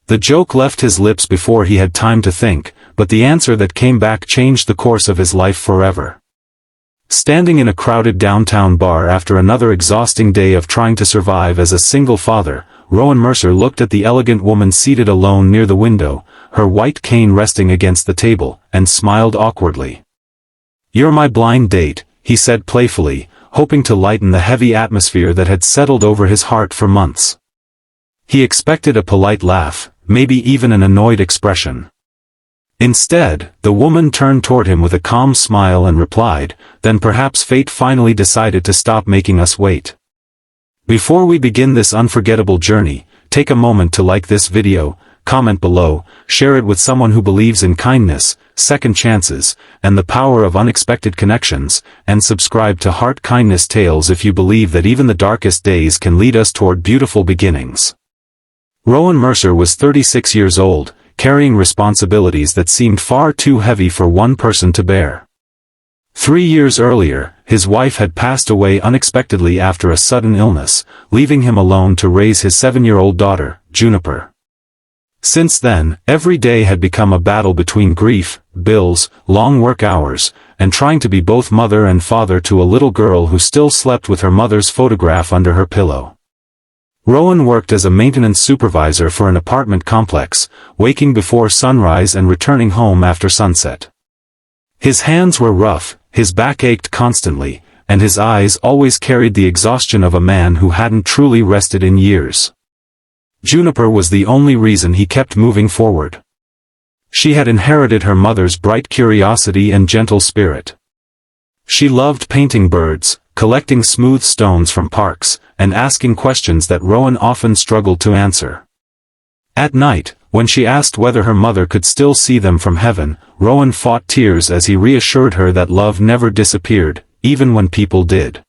The joke left his lips before he had time to think, but the answer that came back changed the course of his life forever. Standing in a crowded downtown bar after another exhausting day of trying to survive as a single father, Rowan Mercer looked at the elegant woman seated alone near the window, her white cane resting against the table, and smiled awkwardly. "You're my blind date," he said playfully, hoping to lighten the heavy atmosphere that had settled over his heart for months. He expected a polite laugh, maybe even an annoyed expression. Instead, the woman turned toward him with a calm smile and replied, "Then perhaps fate finally decided to stop making us wait." Before we begin this unforgettable journey, take a moment to like this video, comment below, share it with someone who believes in kindness, second chances, and the power of unexpected connections, and subscribe to Heart Kindness Tales if you believe that even the darkest days can lead us toward beautiful beginnings. Rowan Mercer was 36 years old, carrying responsibilities that seemed far too heavy for one person to bear. 3 years earlier, his wife had passed away unexpectedly after a sudden illness, leaving him alone to raise his 7-year-old daughter, Juniper. Since then, every day had become a battle between grief, bills, long work hours, and trying to be both mother and father to a little girl who still slept with her mother's photograph under her pillow. Rowan worked as a maintenance supervisor for an apartment complex, waking before sunrise and returning home after sunset. His hands were rough, his back ached constantly, and his eyes always carried the exhaustion of a man who hadn't truly rested in years. Juniper was the only reason he kept moving forward. She had inherited her mother's bright curiosity and gentle spirit. She loved painting birds, collecting smooth stones from parks, and asking questions that Rowan often struggled to answer. At night, when she asked whether her mother could still see them from heaven, Rowan fought tears as he reassured her that love never disappeared, even when people did.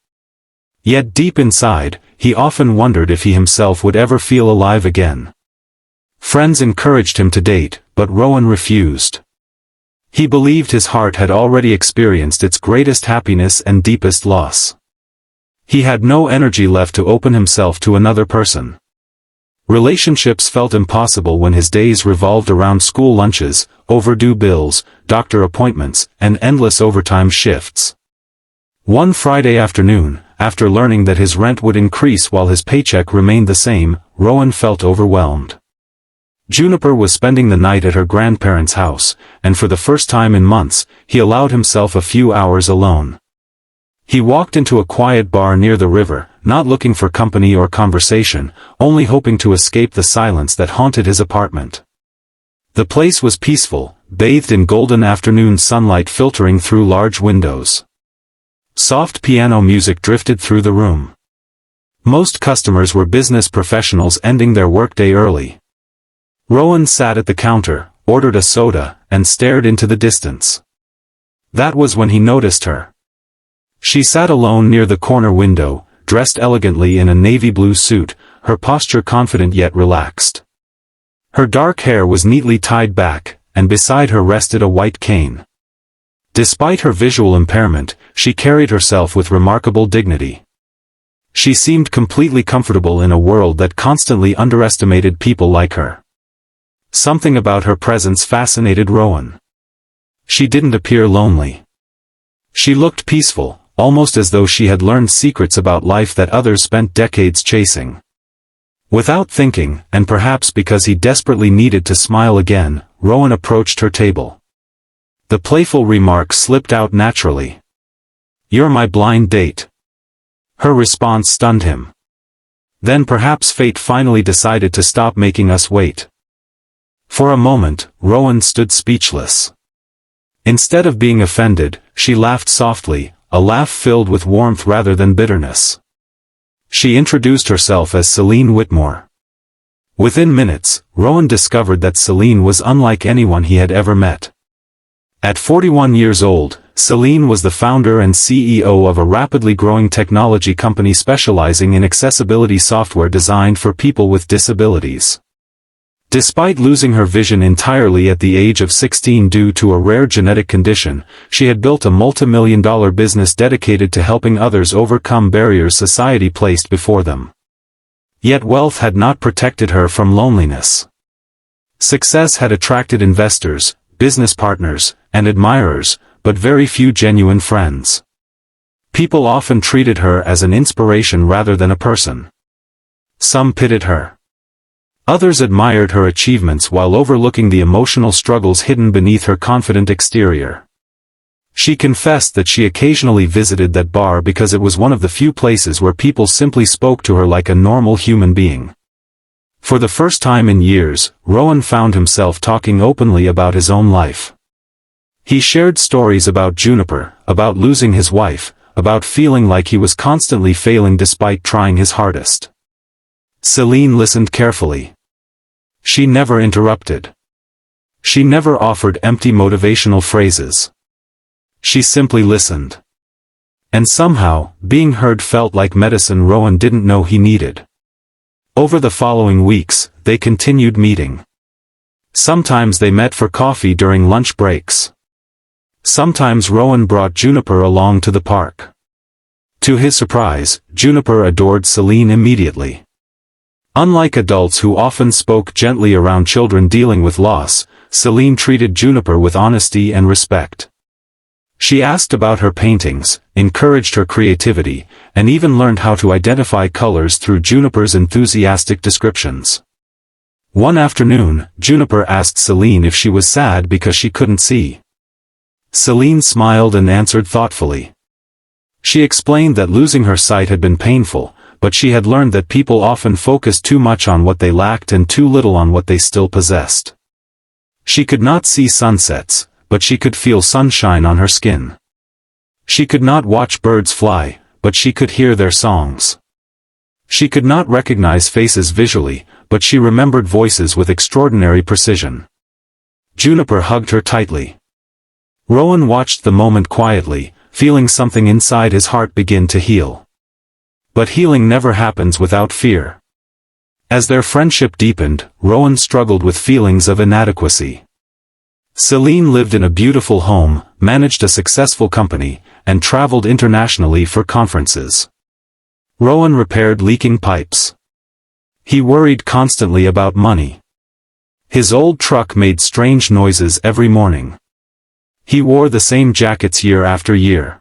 Yet deep inside, he often wondered if he himself would ever feel alive again. Friends encouraged him to date, but Rowan refused. He believed his heart had already experienced its greatest happiness and deepest loss. He had no energy left to open himself to another person. Relationships felt impossible when his days revolved around school lunches, overdue bills, doctor appointments, and endless overtime shifts. One Friday afternoon, after learning that his rent would increase while his paycheck remained the same, Rowan felt overwhelmed. Juniper was spending the night at her grandparents' house, and for the first time in months, he allowed himself a few hours alone. He walked into a quiet bar near the river, not looking for company or conversation, only hoping to escape the silence that haunted his apartment. The place was peaceful, bathed in golden afternoon sunlight filtering through large windows. Soft piano music drifted through the room. Most customers were business professionals ending their workday early. Rowan sat at the counter, ordered a soda, and stared into the distance. That was when he noticed her. She sat alone near the corner window, dressed elegantly in a navy blue suit, her posture confident yet relaxed. Her dark hair was neatly tied back, and beside her rested a white cane. Despite her visual impairment, she carried herself with remarkable dignity. She seemed completely comfortable in a world that constantly underestimated people like her. Something about her presence fascinated Rowan. She didn't appear lonely. She looked peaceful, almost as though she had learned secrets about life that others spent decades chasing. Without thinking, and perhaps because he desperately needed to smile again, Rowan approached her table. The playful remark slipped out naturally. "You're my blind date." Her response stunned him. Then perhaps fate finally decided to stop making us wait. For a moment, Rowan stood speechless. Instead of being offended, she laughed softly, a laugh filled with warmth rather than bitterness. She introduced herself as Celine Whitmore. Within minutes, Rowan discovered that Celine was unlike anyone he had ever met. At 41 years old, Celine was the founder and CEO of a rapidly growing technology company specializing in accessibility software designed for people with disabilities. Despite losing her vision entirely at the age of 16 due to a rare genetic condition, she had built a multi-million-dollar business dedicated to helping others overcome barriers society placed before them. Yet wealth had not protected her from loneliness. Success had attracted investors, business partners, and admirers, but very few genuine friends. People often treated her as an inspiration rather than a person. Some pitied her. Others admired her achievements while overlooking the emotional struggles hidden beneath her confident exterior. She confessed that she occasionally visited that bar because it was one of the few places where people simply spoke to her like a normal human being. For the first time in years, Rowan found himself talking openly about his own life. He shared stories about Juniper, about losing his wife, about feeling like he was constantly failing despite trying his hardest. Celine listened carefully. She never interrupted. She never offered empty motivational phrases. She simply listened. And somehow, being heard felt like medicine Rowan didn't know he needed. Over the following weeks, they continued meeting. Sometimes they met for coffee during lunch breaks. Sometimes Rowan brought Juniper along to the park. To his surprise, Juniper adored Celine immediately. Unlike adults who often spoke gently around children dealing with loss, Celine treated Juniper with honesty and respect. She asked about her paintings, encouraged her creativity, and even learned how to identify colors through Juniper's enthusiastic descriptions. One afternoon, Juniper asked Celine if she was sad because she couldn't see. Celine smiled and answered thoughtfully. She explained that losing her sight had been painful, but she had learned that people often focused too much on what they lacked and too little on what they still possessed. She could not see sunsets, but she could feel sunshine on her skin. She could not watch birds fly, but she could hear their songs. She could not recognize faces visually, but she remembered voices with extraordinary precision. Juniper hugged her tightly. Rowan watched the moment quietly, feeling something inside his heart begin to heal. But healing never happens without fear. As their friendship deepened, Rowan struggled with feelings of inadequacy. Celine lived in a beautiful home, managed a successful company, and traveled internationally for conferences. Rowan repaired leaking pipes. He worried constantly about money. His old truck made strange noises every morning. He wore the same jackets year after year.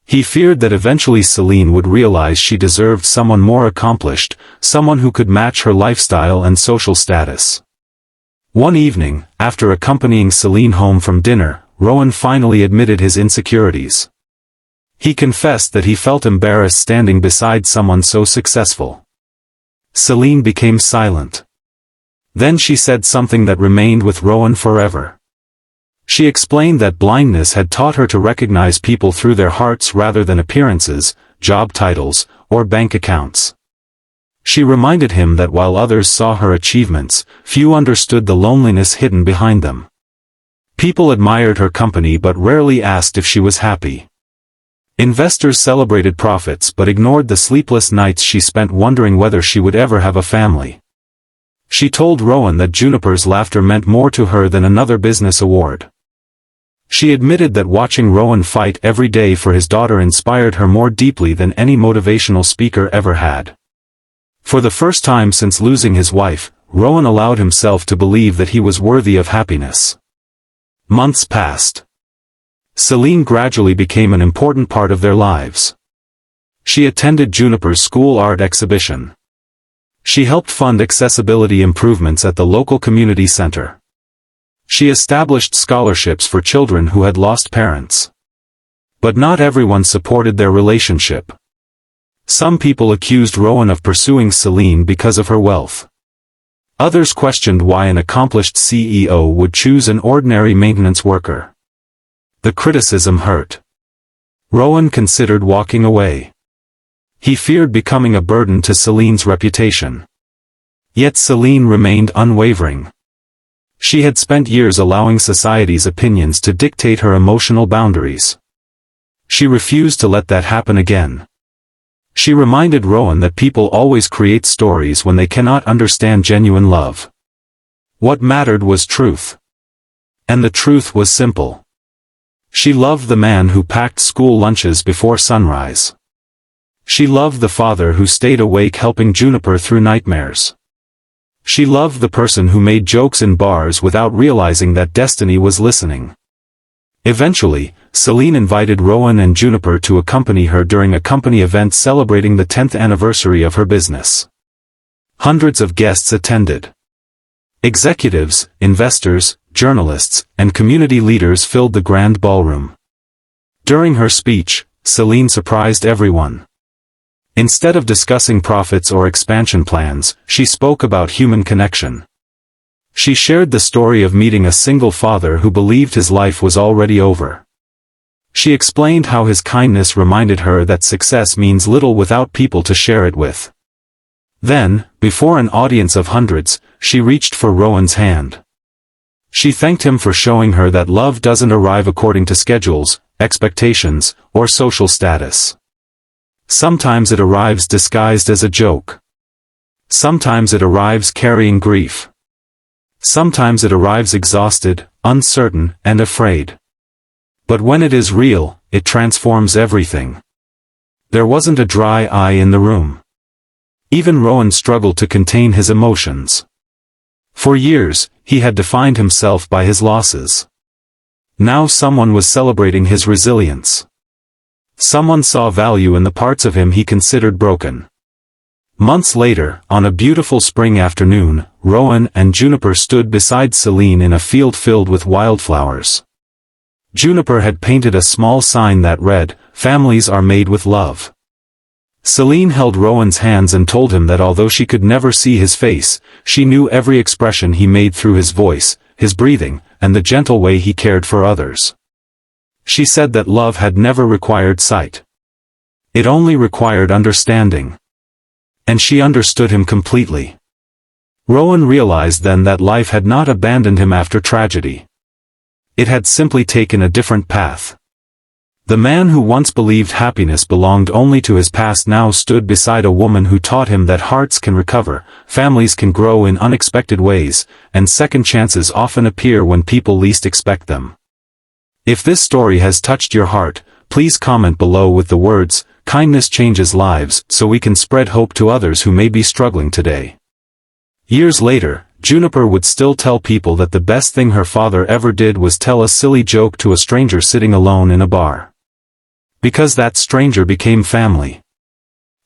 He feared that eventually Celine would realize she deserved someone more accomplished, someone who could match her lifestyle and social status. One evening, after accompanying Celine home from dinner, Rowan finally admitted his insecurities. He confessed that he felt embarrassed standing beside someone so successful. Celine became silent. Then she said something that remained with Rowan forever. She explained that blindness had taught her to recognize people through their hearts rather than appearances, job titles, or bank accounts. She reminded him that while others saw her achievements, few understood the loneliness hidden behind them. People admired her company but rarely asked if she was happy. Investors celebrated profits but ignored the sleepless nights she spent wondering whether she would ever have a family. She told Rowan that Juniper's laughter meant more to her than another business award. She admitted that watching Rowan fight every day for his daughter inspired her more deeply than any motivational speaker ever had. For the first time since losing his wife, Rowan allowed himself to believe that he was worthy of happiness. Months passed. Celine gradually became an important part of their lives. She attended Juniper's school art exhibition. She helped fund accessibility improvements at the local community center. She established scholarships for children who had lost parents. But not everyone supported their relationship. Some people accused Rowan of pursuing Celine because of her wealth. Others questioned why an accomplished CEO would choose an ordinary maintenance worker. The criticism hurt. Rowan considered walking away. He feared becoming a burden to Celine's reputation. Yet Celine remained unwavering. She had spent years allowing society's opinions to dictate her emotional boundaries. She refused to let that happen again. She reminded Rowan that people always create stories when they cannot understand genuine love. What mattered was truth. And the truth was simple. She loved the man who packed school lunches before sunrise. She loved the father who stayed awake helping Juniper through nightmares. She loved the person who made jokes in bars without realizing that destiny was listening. Eventually, Celine invited Rowan and Juniper to accompany her during a company event celebrating the 10th anniversary of her business. Hundreds of guests attended. Executives, investors, journalists, and community leaders filled the grand ballroom. During her speech, Celine surprised everyone. Instead of discussing profits or expansion plans, she spoke about human connection. She shared the story of meeting a single father who believed his life was already over. She explained how his kindness reminded her that success means little without people to share it with. Then, before an audience of hundreds, she reached for Rowan's hand. She thanked him for showing her that love doesn't arrive according to schedules, expectations, or social status. Sometimes it arrives disguised as a joke. Sometimes it arrives carrying grief. Sometimes it arrives exhausted, uncertain, and afraid. But when it is real, it transforms everything. There wasn't a dry eye in the room. Even Rowan struggled to contain his emotions. For years, he had defined himself by his losses. Now someone was celebrating his resilience. Someone saw value in the parts of him he considered broken. Months later, on a beautiful spring afternoon, Rowan and Juniper stood beside Celine in a field filled with wildflowers. Juniper had painted a small sign that read, "Families are made with love." Celine held Rowan's hands and told him that although she could never see his face, she knew every expression he made through his voice, his breathing, and the gentle way he cared for others. She said that love had never required sight. It only required understanding. And she understood him completely. Rowan realized then that life had not abandoned him after tragedy. It had simply taken a different path. The man who once believed happiness belonged only to his past now stood beside a woman who taught him that hearts can recover, families can grow in unexpected ways, and second chances often appear when people least expect them. If this story has touched your heart, please comment below with the words, "Kindness changes lives," so we can spread hope to others who may be struggling today. Years later, Juniper would still tell people that the best thing her father ever did was tell a silly joke to a stranger sitting alone in a bar. Because that stranger became family.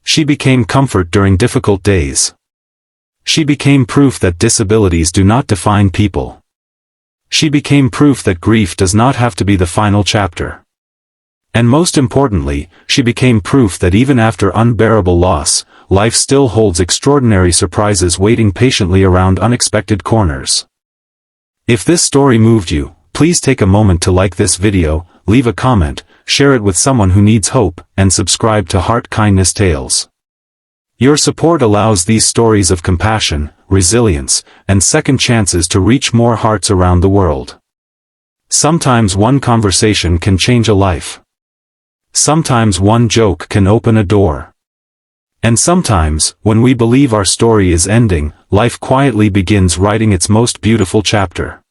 She became comfort during difficult days. She became proof that disabilities do not define people. She became proof that grief does not have to be the final chapter. And most importantly, she became proof that even after unbearable loss, life still holds extraordinary surprises waiting patiently around unexpected corners. If this story moved you, please take a moment to like this video, leave a comment, share it with someone who needs hope, and subscribe to Heart Kindness Tales. Your support allows these stories of compassion, resilience, and second chances to reach more hearts around the world. Sometimes one conversation can change a life. Sometimes one joke can open a door. And sometimes, when we believe our story is ending, life quietly begins writing its most beautiful chapter.